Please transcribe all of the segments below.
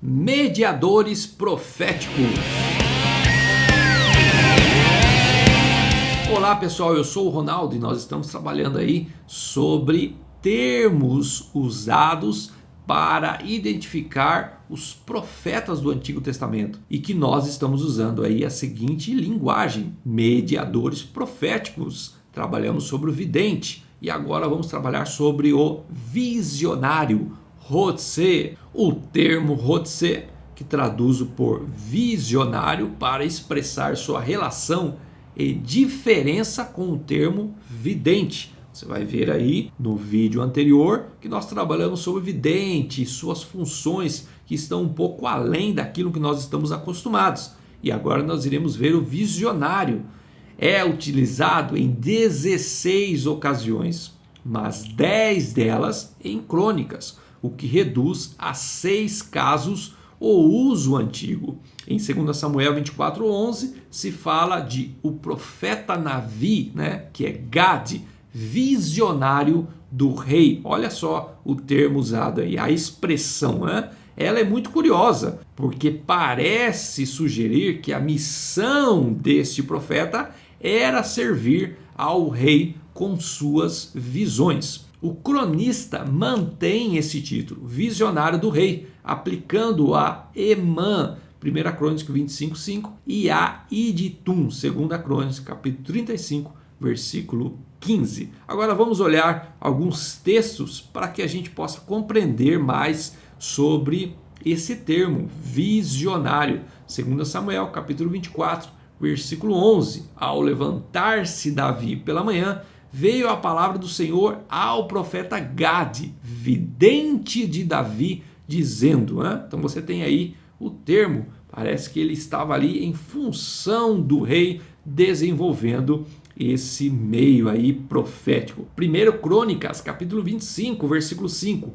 Mediadores proféticos. Olá pessoal, eu sou o Ronaldo e nós estamos trabalhando aí sobre termos usados para identificar os profetas do Antigo Testamento e que nós estamos usando aí a seguinte linguagem: mediadores proféticos. Trabalhamos sobre o vidente e agora vamos trabalhar sobre o visionário, Hotse. O termo Hotse, que traduzo por visionário, para expressar sua relação e diferença com o termo vidente. Você vai ver aí no vídeo anterior que nós trabalhamos sobre o vidente e suas funções, que estão um pouco além daquilo que nós estamos acostumados. E agora nós iremos ver o visionário. É utilizado em 16 ocasiões, mas 10 delas em crônicas, o que reduz a 6 casos o uso antigo. Em 2 Samuel 24:11 se fala de o profeta Navi, que é Gad, visionário do rei. Olha só o termo usado aí, a expressão, ela é muito curiosa, porque parece sugerir que a missão deste profeta era servir ao rei com suas visões. O cronista mantém esse título, visionário do rei, aplicando a Emã, 1 Crônicas 25:5, e a Iditum, 2 Crônicas capítulo 35, versículo 15. Agora vamos olhar alguns textos para que a gente possa compreender mais sobre esse termo, visionário. 2 Samuel capítulo 24, versículo 11. Ao levantar-se Davi pela manhã, veio a palavra do Senhor ao profeta Gad, vidente de Davi, dizendo, Então você tem aí o termo, parece que ele estava ali em função do rei, desenvolvendo esse meio aí profético. 1 Crônicas, capítulo 25, versículo 5.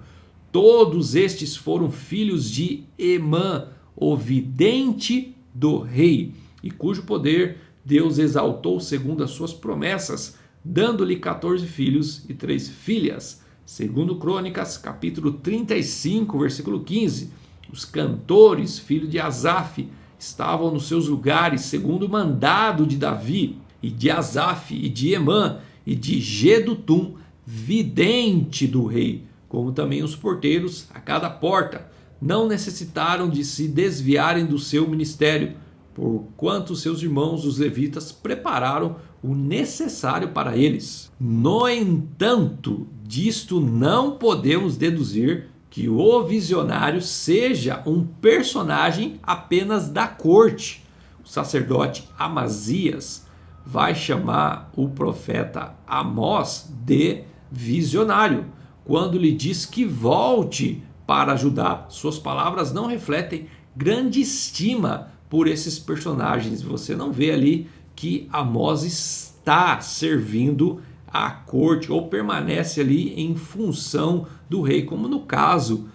Todos estes foram filhos de Emã, o vidente do rei, e cujo poder Deus exaltou segundo as suas promessas, dando-lhe 14 filhos e 3 filhas. 2 Crônicas, capítulo 35, versículo 15. Os cantores, filhos de Asaf, estavam nos seus lugares, segundo o mandado de Davi, e de Asaf, e de Emã, e de Gedutum, vidente do rei, como também os porteiros a cada porta. Não necessitaram de se desviarem do seu ministério, porquanto seus irmãos, os levitas, prepararam o necessário para eles. No entanto, disto não podemos deduzir que o visionário seja um personagem apenas da corte. O sacerdote Amazias vai chamar o profeta Amós de visionário, quando lhe diz que volte para Judá. Suas palavras não refletem grande estima por esses personagens. Você não vê ali que Amós está servindo a corte ou permanece ali em função do rei, como no caso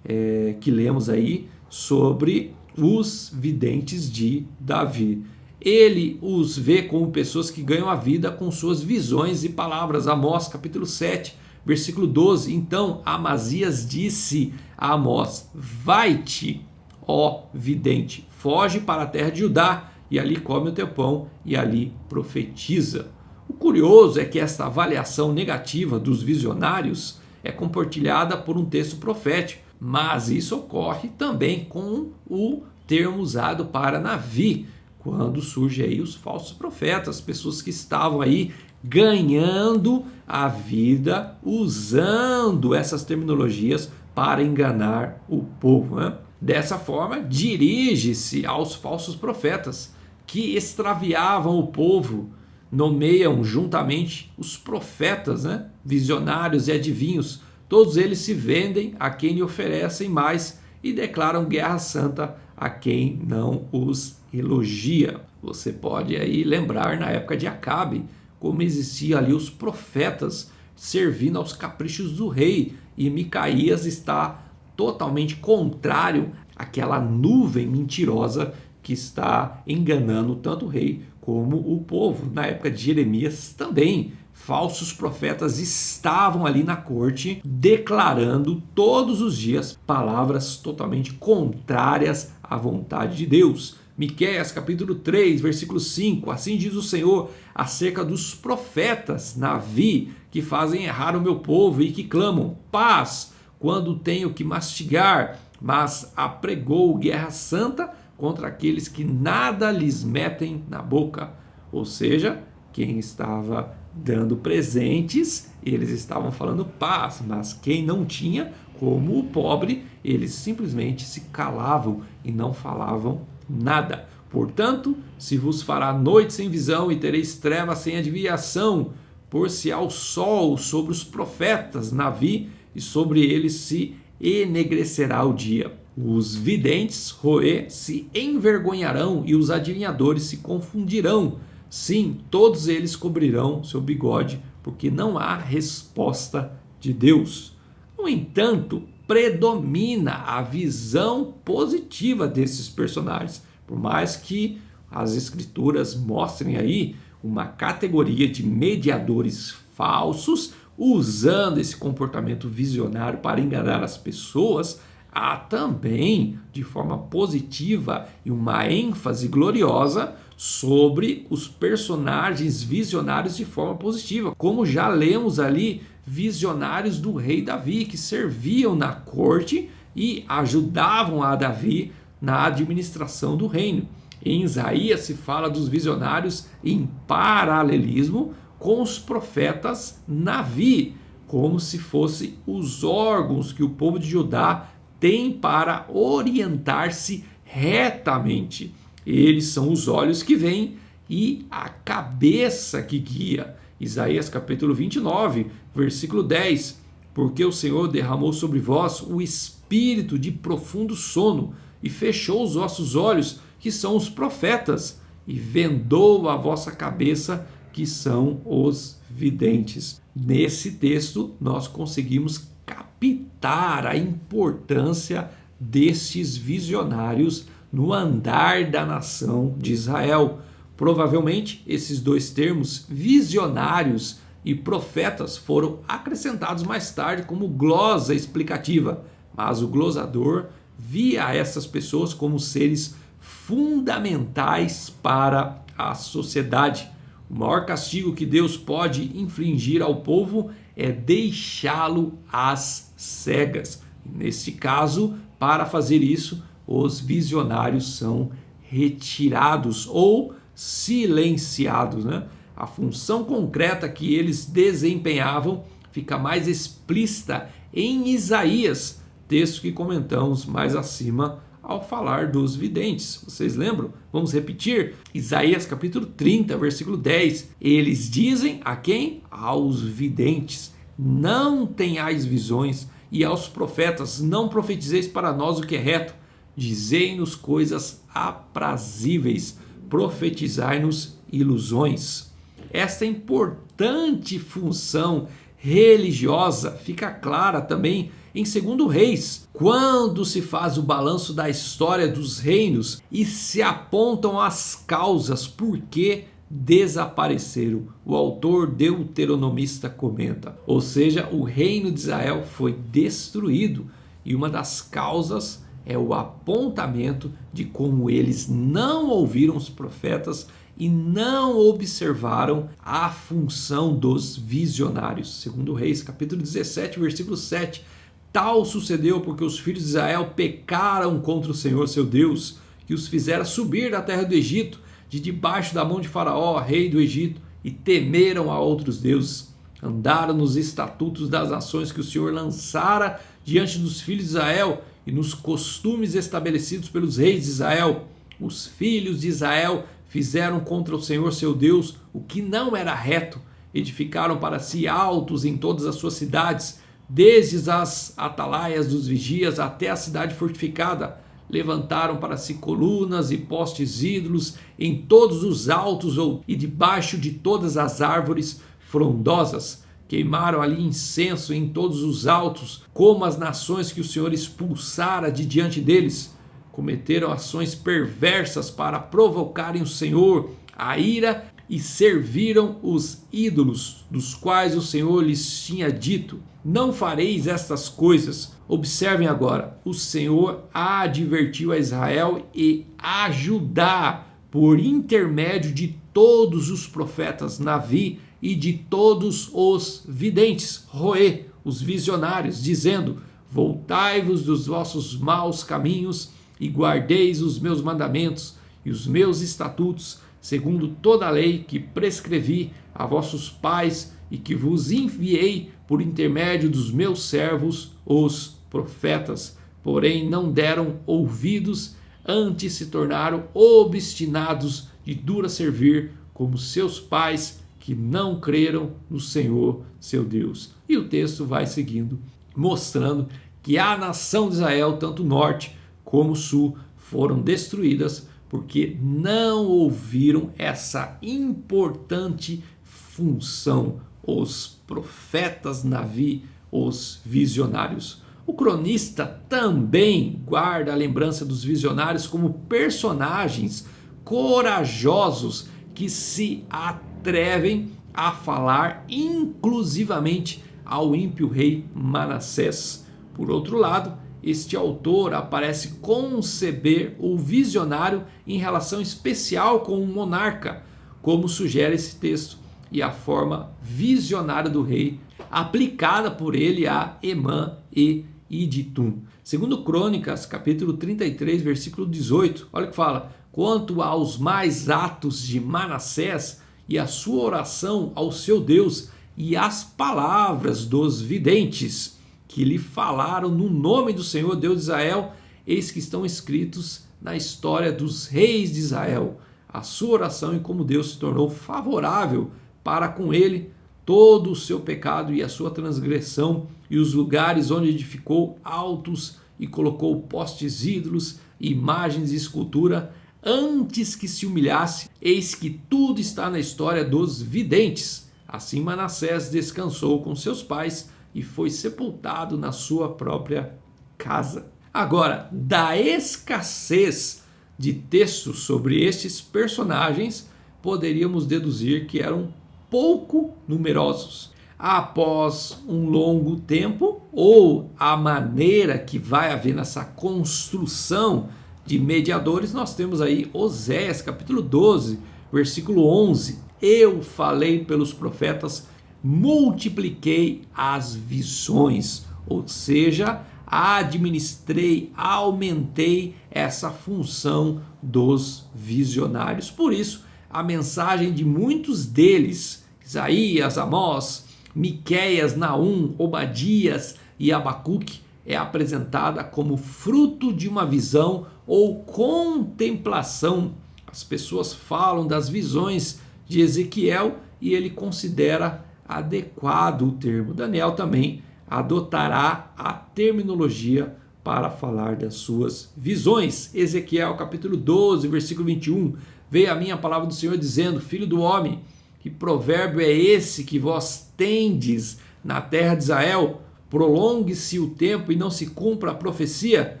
que lemos aí sobre os videntes de Davi. Ele os vê como pessoas que ganham a vida com suas visões e palavras. Amós capítulo 7, versículo 12. Então Amazias disse a Amós: vai-te, ó vidente, foge para a terra de Judá, e ali come o teu pão e ali profetiza. O curioso é que esta avaliação negativa dos visionários é compartilhada por um texto profético, mas isso ocorre também com o termo usado para Navi, quando surgem aí os falsos profetas, pessoas que estavam aí ganhando a vida usando essas terminologias para enganar o povo. Dessa forma, dirige-se aos falsos profetas que extraviavam o povo, nomeiam juntamente os profetas, visionários e adivinhos. Todos eles se vendem a quem lhe oferecem mais e declaram guerra santa a quem não os elogia. Você pode aí lembrar na época de Acabe como existia ali os profetas servindo aos caprichos do rei, e Micaías está totalmente contrário àquela nuvem mentirosa que está enganando tanto o rei como o povo. Na época de Jeremias também falsos profetas estavam ali na corte declarando todos os dias palavras totalmente contrárias à vontade de Deus. Miqueias capítulo 3, versículo 5, assim diz o Senhor acerca dos profetas Navi, que fazem errar o meu povo e que clamam paz quando tenho que mastigar, mas apregou guerra santa contra aqueles que nada lhes metem na boca. Ou seja, quem estava dando presentes, eles estavam falando paz, mas quem não tinha, como o pobre, eles simplesmente se calavam e não falavam nada. Portanto, se vos fará noite sem visão e tereis trevas sem adivinhação, por-se-á o sol sobre os profetas Navi e sobre eles se enegrecerá o dia. Os videntes, Roê, se envergonharão e os adivinhadores se confundirão. Sim, todos eles cobrirão seu bigode, porque não há resposta de Deus. No entanto, predomina a visão positiva desses personagens, por mais que as escrituras mostrem aí uma categoria de mediadores falsos, usando esse comportamento visionário para enganar as pessoas. Há também, de forma positiva e uma ênfase gloriosa sobre os personagens visionários de forma positiva, como já lemos ali, visionários do rei Davi, que serviam na corte e ajudavam a Davi na administração do reino. Em Isaías se fala dos visionários em paralelismo com os profetas Navi, como se fossem os órgãos que o povo de Judá tem para orientar-se retamente. Eles são os olhos que veem e a cabeça que guia. Isaías capítulo 29, versículo 10. Porque o Senhor derramou sobre vós o espírito de profundo sono e fechou os vossos olhos, que são os profetas, e vendou a vossa cabeça, que são os videntes. Nesse texto nós conseguimos captar a importância destes visionários no andar da nação de Israel. Provavelmente esses dois termos, visionários e profetas, foram acrescentados mais tarde como glosa explicativa, mas o glosador via essas pessoas como seres fundamentais para a sociedade. O maior castigo que Deus pode infligir ao povo é deixá-lo às cegas. Nesse caso, para fazer isso, os visionários são retirados ou silenciados, né? A função concreta que eles desempenhavam fica mais explícita em Isaías, texto que comentamos mais acima ao falar dos videntes. Vocês lembram? Vamos repetir? Isaías capítulo 30, versículo 10. Eles dizem a quem? Aos videntes: não tenhais visões, e aos profetas: não profetizeis para nós o que é reto. Dizei-nos coisas aprazíveis, profetizai-nos ilusões. Esta importante função religiosa fica clara também em 2 Reis, quando se faz o balanço da história dos reinos e se apontam as causas por que desapareceram. O autor deuteronomista comenta, ou seja, o reino de Israel foi destruído, e uma das causas é o apontamento de como eles não ouviram os profetas e não observaram a função dos visionários. 2 Reis capítulo 17, versículo 7. Tal sucedeu porque os filhos de Israel pecaram contra o Senhor seu Deus, que os fizera subir da terra do Egito, de debaixo da mão de Faraó, rei do Egito, e temeram a outros deuses. Andaram nos estatutos das nações que o Senhor lançara diante dos filhos de Israel, e nos costumes estabelecidos pelos reis de Israel. Os filhos de Israel fizeram contra o Senhor seu Deus o que não era reto. Edificaram para si altos em todas as suas cidades, desde as atalaias dos vigias até a cidade fortificada. Levantaram para si colunas e postes ídolos em todos os altos e debaixo de todas as árvores frondosas. Queimaram ali incenso em todos os altos, como as nações que o Senhor expulsara de diante deles. Cometeram ações perversas para provocarem o Senhor a ira e serviram os ídolos, dos quais o Senhor lhes tinha dito: não fareis estas coisas. Observem agora, o Senhor advertiu a Israel e a Judá por intermédio de todos os profetas Navi e de todos os videntes, Roê, os visionários, dizendo: voltai-vos dos vossos maus caminhos e guardeis os meus mandamentos e os meus estatutos, segundo toda a lei que prescrevi a vossos pais e que vos enviei por intermédio dos meus servos, os profetas. Porém não deram ouvidos, antes se tornaram obstinados de dura servir, como seus pais que não creram no Senhor seu Deus. E o texto vai seguindo, mostrando que a nação de Israel, tanto o norte como o sul, foram destruídas porque não ouviram essa importante função, os profetas Navi, os visionários. O cronista também guarda a lembrança dos visionários como personagens corajosos que se atrevem a falar inclusivamente ao ímpio rei Manassés. Por outro lado, este autor aparece conceber o visionário em relação especial com o monarca, como sugere esse texto, e a forma visionária do rei aplicada por ele a Emã e Iditum. Segundo Crônicas, capítulo 33, versículo 18, olha o que fala: quanto aos mais atos de Manassés e a sua oração ao seu Deus e as palavras dos videntes que lhe falaram no nome do Senhor Deus de Israel, eis que estão escritos na história dos reis de Israel, a sua oração e como Deus se tornou favorável para com ele, todo o seu pecado e a sua transgressão, e os lugares onde edificou altos e colocou postes ídolos, imagens e escultura, antes que se humilhasse. Eis que tudo está na história dos videntes. Assim Manassés descansou com seus pais e foi sepultado na sua própria casa. Agora, da escassez de textos sobre estes personagens, poderíamos deduzir que eram pouco numerosos. Após um longo tempo, ou a maneira que vai haver nessa construção de mediadores, nós temos aí Oséias capítulo 12, versículo 11. Eu falei pelos profetas, multipliquei as visões, ou seja, administrei, aumentei essa função dos visionários. Por isso, a mensagem de muitos deles, Isaías, Amós, Miqueias, Naum, Obadias e Abacuque, é apresentada como fruto de uma visão ou contemplação. As pessoas falam das visões de Ezequiel e ele considera adequado o termo. Daniel também adotará a terminologia para falar das suas visões. Ezequiel capítulo 12, versículo 21. Veio a mim a palavra do Senhor dizendo: filho do homem, que provérbio é esse que vós tendes na terra de Israel? Prolongue-se o tempo e não se cumpra a profecia.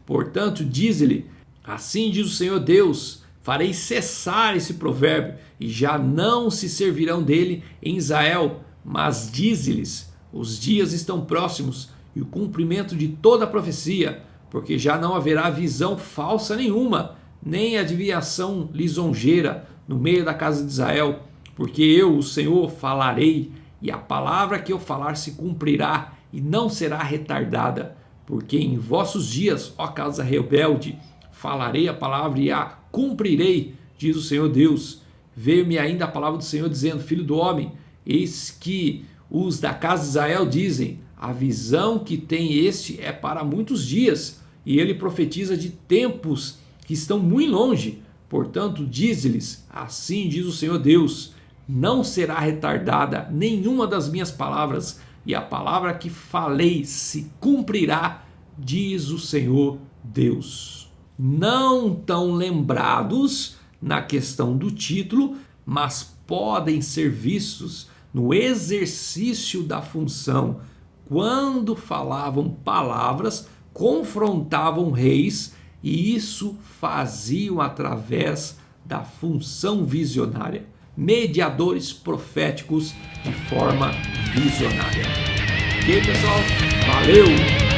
Portanto, dize-lhe: assim diz o Senhor Deus, farei cessar esse provérbio, e já não se servirão dele em Israel. Mas dize-lhes: os dias estão próximos, e o cumprimento de toda a profecia, porque já não haverá visão falsa nenhuma, nem adivinhação lisonjeira no meio da casa de Israel. Porque eu, o Senhor, falarei, e a palavra que eu falar se cumprirá, e não será retardada. Porque em vossos dias, ó casa rebelde, falarei a palavra e a cumprirei, diz o Senhor Deus. Veio-me ainda a palavra do Senhor dizendo: filho do homem, eis que os da casa de Israel dizem: a visão que tem este é para muitos dias, e ele profetiza de tempos que estão muito longe. Portanto, diz-lhes: assim diz o Senhor Deus, não será retardada nenhuma das minhas palavras, e a palavra que falei se cumprirá, diz o Senhor Deus. Não tão lembrados na questão do título, mas podem ser vistos no exercício da função, quando falavam palavras, confrontavam reis, e isso faziam através da função visionária. mediadores proféticos de forma visionária. Ok, pessoal? Valeu!